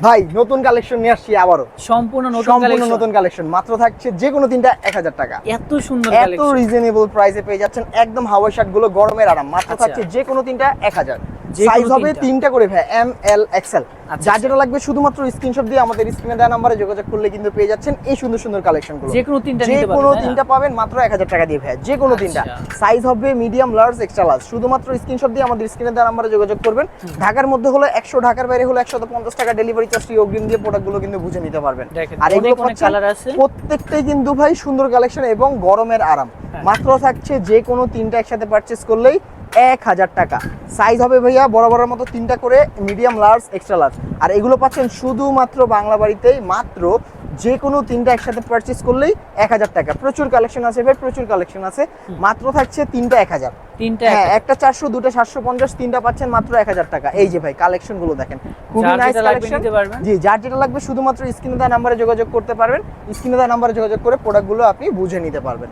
ভাই নতুন কালেকশন নিয়ে আসছি আবারও, সম্পূর্ণ নতুন কালেকশন। মাত্র থাকছে যে কোনো তিনটা 1000 টাকা। এত সুন্দর এত কালেকশন, রিজনেবল প্রাইসে পেয়ে যাচ্ছেন একদম হাওয়াই শার্ট গুলো, গরমের আরাম। মাত্র আচ্ছা। থাকছে যে কোনো তিনটা 1000। যে কোনো সাইজ হবে তিনটা। তিনটা করে ভাই, এম এল এক্সেল। আচ্ছা, যার আচ্ছা। যেটা লাগবে শুধুমাত্র স্ক্রিনশট দিয়ে আমাদের স্ক্রিনে দেওয়া নম্বরে যোগাযোগ করলে কিন্তু পেয়ে যাচ্ছেন এই সুন্দর সুন্দর কালেকশন গুলো। যে কোনো তিনটা যে নিতে পারবেন, কোনো তাই না? তিনটা পাবেন মাত্র 1000 টাকা দিয়ে ভাই, যে কোনো তিনটা। আচ্ছা। সাইজ হবে মিডিয়াম, লার্জ, এক্সট্রা লার্জ। শুধুমাত্র স্ক্রিনশট দিয়ে আমাদের স্ক্রিনে দেওয়া নম্বরে যোগাযোগ করবেন। ঢাকার মধ্যে হলো 100, ঢাকার বাইরে হলো 150 টাকা ডেলিভারি চার্জ ফ্রি অগ্রিম দিয়ে প্রোডাক্টগুলো কিন্তু বুঝে নিতে পারবেন। দেখেন, আর এগুলো অনেক পাচ্ছেন কালার আছে। প্রত্যেকটাই কিন্তু ভাই সুন্দর কালেকশন এবং গরমের আরাম। হ্যাঁ। মাত্র থাকছে যে কোনো তিনটা একসাথে পারচেজ করলেই 1000 টাকা। সাইজ হবে ভাইয়া বরাবরের মতো তিনটা করে, মিডিয়াম, লার্জ, এক্সট্রা লার্জ। আর এগুলো পাচ্ছেন শুধুমাত্র বাংলা বাড়িতেই, মাত্র যে কোনো তিনটা একসাথে পারচেজ করলেই 1000 টাকা। প্রচুর কালেকশন আছে ভাই, প্রচুর কালেকশন আছে। মাত্র থাকছে তিনটা 1000। তিনটা হ্যাঁ, একটা 400, দুটো 750, তিনটা পাচ্ছেন মাত্র 1000 টাকা। এই যে ভাই কালেকশন গুলো দেখেন, খুবই যার নাইস যেটা লাগবে কালেকশন। নিতে পারবেন। জি, যার যেটা লাগবে শুধুমাত্র স্ক্রিনে দেওয়া নাম্বারে যোগাযোগ করতে পারবেন। স্ক্রিনে দেওয়া নাম্বারে যোগাযোগ করে প্রোডাক্টগুলো আপনি বুঝে নিতে পারবেন।